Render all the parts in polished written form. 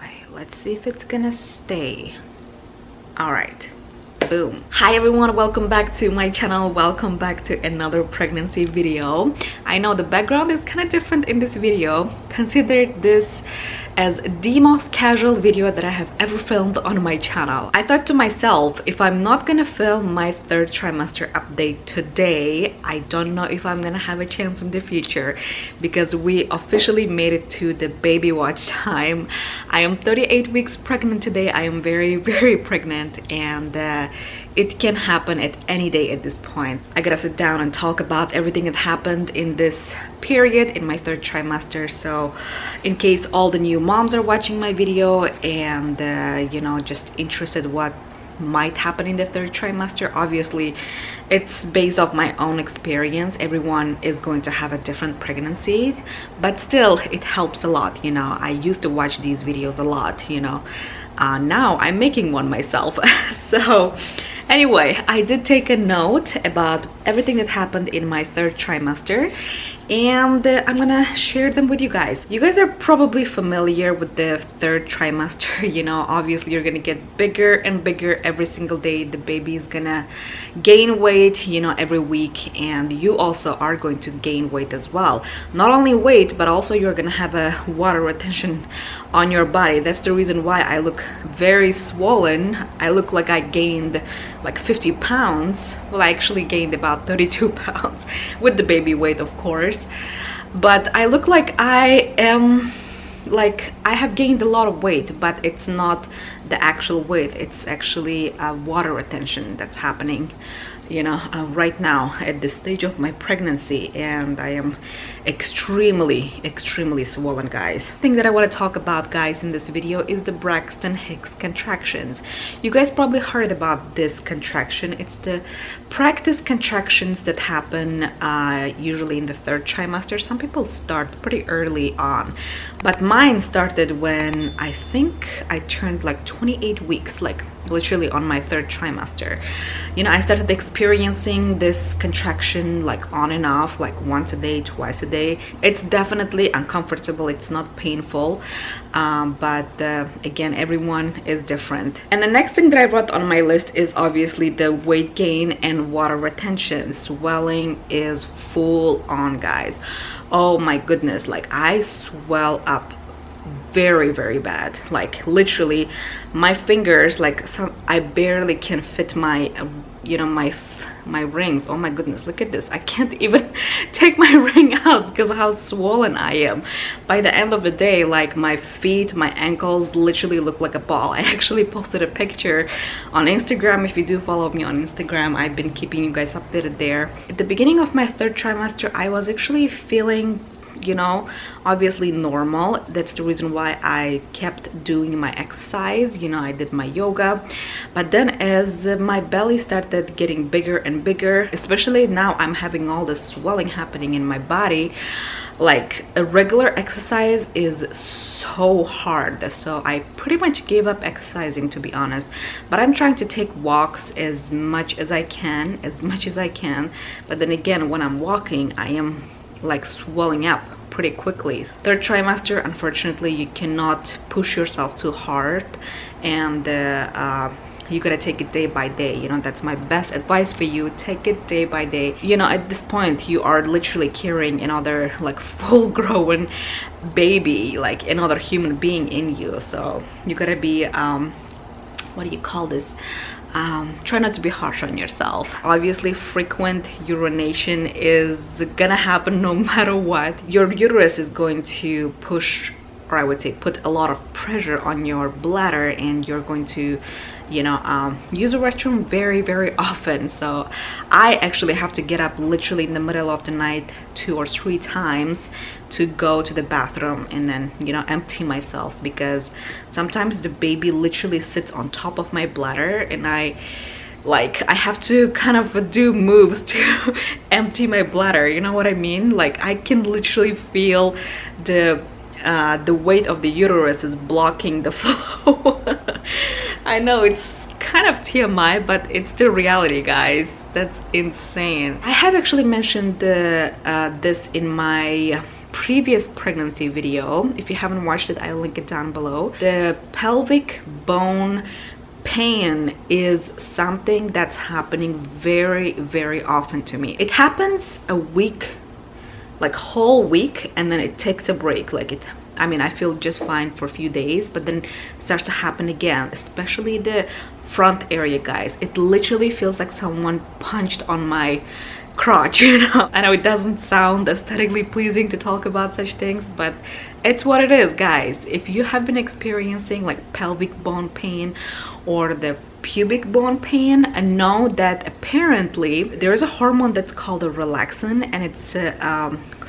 Okay, let's see if it's gonna stay. All right. Boom. Hi everyone, welcome back to my channel. Welcome back to another pregnancy video. I know the background is kind of different in this video. Consider this as the most casual video that I have ever filmed on my channel. I thought to myself, if I'm not gonna film my third trimester update today, I don't know if I'm gonna have a chance in the future, because we officially made it to the baby watch time. I am 38 weeks pregnant today. I am very pregnant, and it can happen at any day at this point. I gotta sit down and talk about everything that happened in this period in my third trimester. So in case all the new moms are watching my video and you know, just interested what might happen in the third trimester, obviously it's based off my own experience. Everyone is going to have a different pregnancy, but still it helps a lot. You know, I used to watch these videos a lot, you know. Now I'm making one myself. So anyway, I did take a note about everything that happened in my third trimester, and I'm gonna share them with you guys. You guys are probably familiar with the third trimester. You know, obviously you're gonna get bigger and bigger every single day. The baby is gonna gain weight, you know, every week, and you also are going to gain weight as well. Not only weight, but also you're gonna have a water retention on your body. That's the reason why I look very swollen. I look like I gained like 50 pounds. Well, I actually gained about 32 pounds with the baby weight, of course, but I look like I am, like I have gained a lot of weight, but it's not the actual weight. It's actually water retention that's happening, you know, right now at this stage of my pregnancy, and I am extremely swollen, guys. The thing that I want to talk about, guys, in this video is the Braxton Hicks contractions. You guys probably heard about this contraction. It's the practice contractions that happen usually in the third trimester. Some people start pretty early on, but mine started when I think I turned like 28 weeks, like literally on my third trimester. You know, I started experiencing this contraction like on and off, like once a day, twice a day. It's definitely uncomfortable. It's not painful, but again, everyone is different. And the next thing that I wrote on my list is obviously the weight gain and water retention. Swelling is full on, guys. Oh my goodness, like I swell up very bad. Like literally my fingers, like I barely can fit my you know, my rings. Oh my goodness, look at this. I can't even take my ring out because of how swollen I am. By the end of the day, like my feet, my ankles literally look like a ball. I actually posted a picture on Instagram. If you do follow me on Instagram, I've been keeping you guys updated there. At the beginning of my third trimester, I was actually feeling, you know, obviously normal. That's the reason why I kept doing my exercise. You know, I did my yoga, but then as my belly started getting bigger and bigger, especially now I'm having all this swelling happening in my body, like a regular exercise is so hard. So I pretty much gave up exercising, to be honest, but I'm trying to take walks as much as I can, but then again, when I'm walking, I am like swelling up pretty quickly. Third trimester, unfortunately, you cannot push yourself too hard, and you gotta take it day by day. You know, that's my best advice for you. Take it day by day. You know, at this point you are literally carrying another like full-grown baby, like another human being in you, so you gotta be what do you call this, try not to be harsh on yourself. Obviously frequent urination is gonna happen no matter what. Your uterus is going to push, or I would say put a lot of pressure on your bladder, and you're going to, you know, use the restroom very often. So I actually have to get up literally in the middle of the night 2 or 3 times to go to the bathroom and then, you know, empty myself, because sometimes the baby literally sits on top of my bladder, and I have to kind of do moves to empty my bladder. You know what I mean? Like I can literally feel the weight of the uterus is blocking the flow. I know it's kind of TMI, but it's the reality, guys. That's insane. I have actually mentioned this in my previous pregnancy video. If you haven't watched it, I'll link it down below. The pelvic bone pain is something that's happening very, very often to me. It happens a week, like whole week, and then it takes a break. I mean, I feel just fine for a few days, but then it starts to happen again, especially the front area, guys. It literally feels like someone punched on my crotch, you know. I know it doesn't sound aesthetically pleasing to talk about such things, but it's what it is, guys. If you have been experiencing like pelvic bone pain or the pubic bone pain, and know that apparently there is a hormone that's called a relaxin, and it's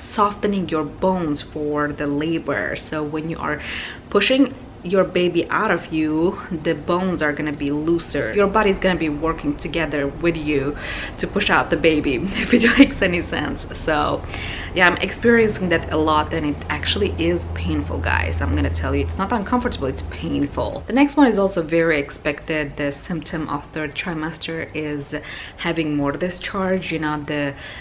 softening your bones for the labor. So when you are pushing your baby out of you, the bones are gonna be looser. Your body's gonna be working together with you to push out the baby, if it makes any sense. So yeah, I'm experiencing that a lot, and it actually is painful, guys. I'm gonna tell you, it's not uncomfortable, it's painful. The next one is also very expected. The symptom of third trimester is having more discharge. You know,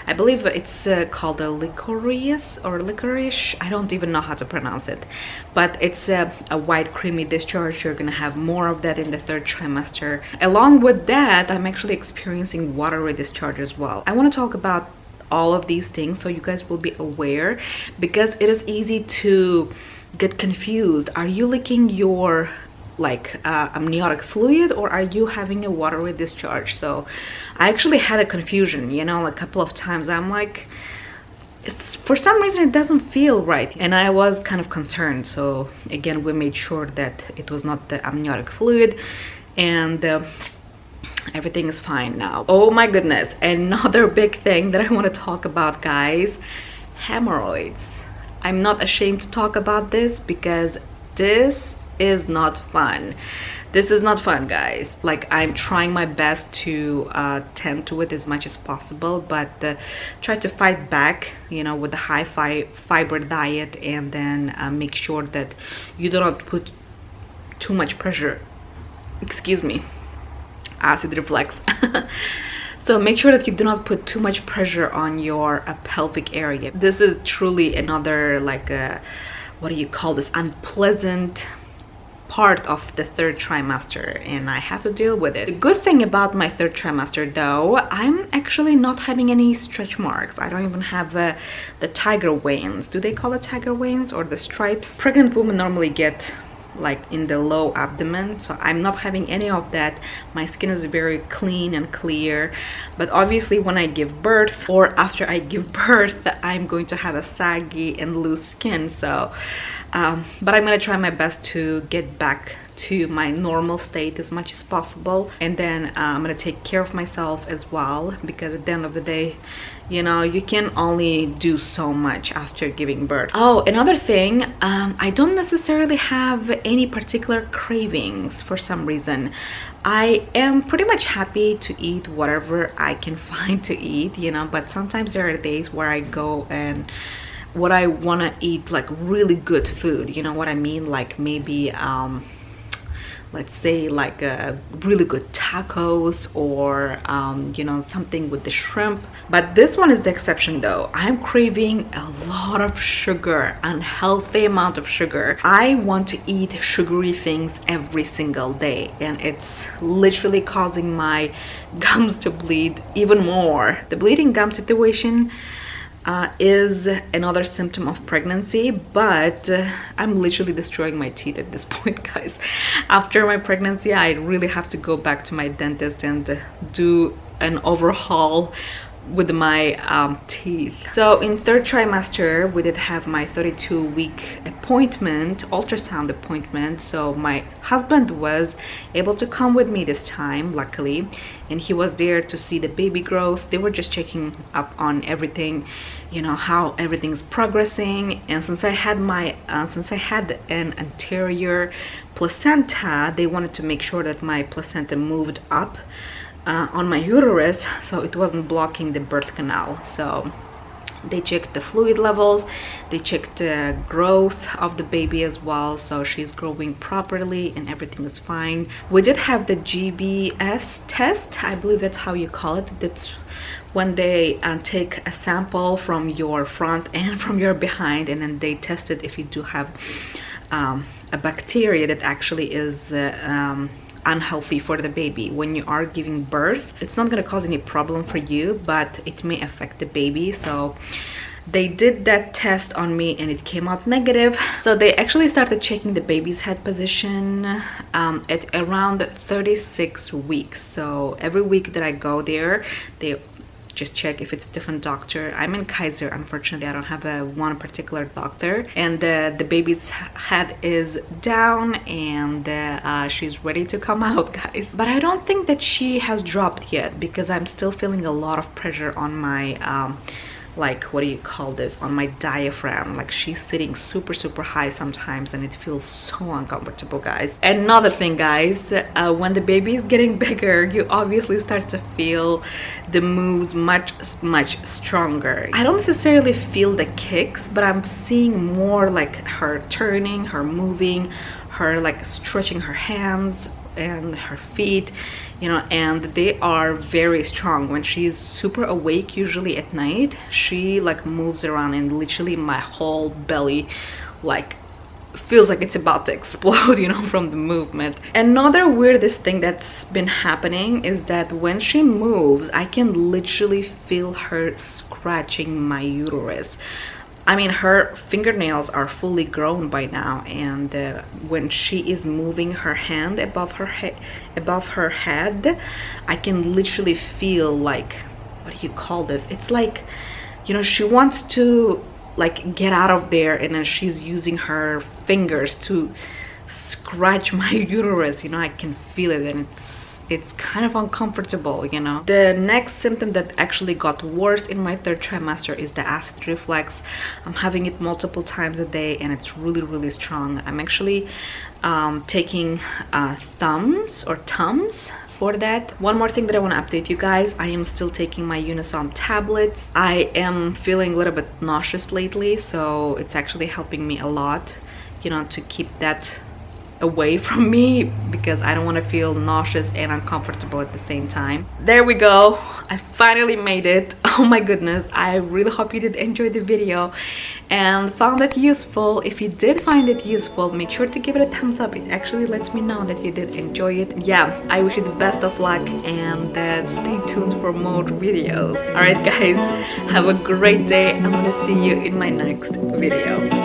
I believe it's called a licorice or licorice. I don't even know how to pronounce it, but it's a white creamy discharge. You're gonna have more of that in the third trimester. Along with that, I'm actually experiencing watery discharge as well. I want to talk about all of these things so you guys will be aware, because it is easy to get confused. Are you leaking your amniotic fluid, or are you having a watery discharge? So I actually had a confusion, you know, a couple of times. I'm like, it's for some reason it doesn't feel right, and I was kind of concerned. So again, we made sure that it was not the amniotic fluid, and everything is fine now. Oh my goodness, another big thing that I want to talk about, guys: hemorrhoids. I'm not ashamed to talk about this, because this is not fun. This is not fun, guys. Like, I'm trying my best to tend to it as much as possible, but try to fight back, you know, with the high fiber diet, and then make sure that you do not put too much pressure. Excuse me, acid reflux. So make sure that you do not put too much pressure on your pelvic area. This is truly another, like, what do you call this, unpleasant part of the third trimester, and I have to deal with it. The good thing about my third trimester, though, I'm actually not having any stretch marks. I don't even have the tiger veins. Do they call it tiger veins, or the stripes? Pregnant women normally get like in the low abdomen, so I'm not having any of that. My skin is very clean and clear, but obviously when I give birth, or after I give birth, I'm going to have a saggy and loose skin. So but I'm gonna try my best to get back to my normal state as much as possible, and then I'm gonna take care of myself as well, because at the end of the day, you know, you can only do so much after giving birth. Oh, another thing, I don't necessarily have any particular cravings for some reason. I am pretty much happy to eat whatever I can find to eat, you know, but sometimes there are days where I go and what I want to eat, like really good food, you know what I mean, like maybe let's say like really good tacos, or you know, something with the shrimp. But this one is the exception, though. I'm craving a lot of sugar, unhealthy amount of sugar. I want to eat sugary things every single day, and it's literally causing my gums to bleed even more. The bleeding gum situation is another symptom of pregnancy, but I'm literally destroying my teeth at this point, guys. After my pregnancy, I really have to go back to my dentist and do an overhaul with my teeth. So in third trimester, we did have my 32-week appointment, ultrasound appointment. So my husband was able to come with me this time, luckily, and he was there to see the baby growth. They were just checking up on everything, you know, how everything's progressing. And since I had an anterior placenta, they wanted to make sure that my placenta moved up on my uterus, so it wasn't blocking the birth canal. So They checked the fluid levels, they checked the growth of the baby as well, so she's growing properly and everything is fine. We did have the GBS test, I believe that's how you call it. That's when they take a sample from your front and from your behind, and then they test it if you do have a bacteria that actually is unhealthy for the baby. When you are giving birth, it's not going to cause any problem for you, but it may affect the baby. So they did that test on me and it came out negative. So they actually started checking the baby's head position at around 36 weeks. So every week that I go there, they just check if it's a different doctor. I'm in Kaiser, unfortunately I don't have one particular doctor, and the baby's head is down and she's ready to come out, guys. But I don't think that she has dropped yet, because I'm still feeling a lot of pressure on my like, what do you call this, on my diaphragm. Like, she's sitting super high sometimes and it feels so uncomfortable, guys. Another thing, guys, when the baby is getting bigger, you obviously start to feel the moves much stronger. I don't necessarily feel the kicks, but I'm seeing more like her turning, her moving, her like stretching her hands and her feet, you know, and they are very strong. When she's super awake, usually at night, she like moves around and literally my whole belly like feels like it's about to explode, you know, from the movement. Another weirdest thing that's been happening is that when she moves, I can literally feel her scratching my uterus. I mean, her fingernails are fully grown by now, and when she is moving her hand above her head, I can literally feel like, what do you call this? It's like, you know, she wants to like get out of there, and then she's using her fingers to scratch my uterus. You know, I can feel it, and it's kind of uncomfortable, you know. The next symptom that actually got worse in my 3rd trimester is the acid reflux. I'm having it multiple times a day and it's really strong. I'm actually taking Tums for that. One more thing that I want to update you guys, I am still taking my Unisom tablets. I am feeling a little bit nauseous lately, so it's actually helping me a lot, you know, to keep that away from me, because I don't want to feel nauseous and uncomfortable at the same time. There we go, I finally made it. Oh my goodness, I really hope you did enjoy the video and found it useful. If you did find it useful, make sure to give it a thumbs up. It actually lets me know that you did enjoy it. Yeah, I wish you the best of luck, and stay tuned for more videos. All right guys, have a great day. I'm gonna see you in my next video.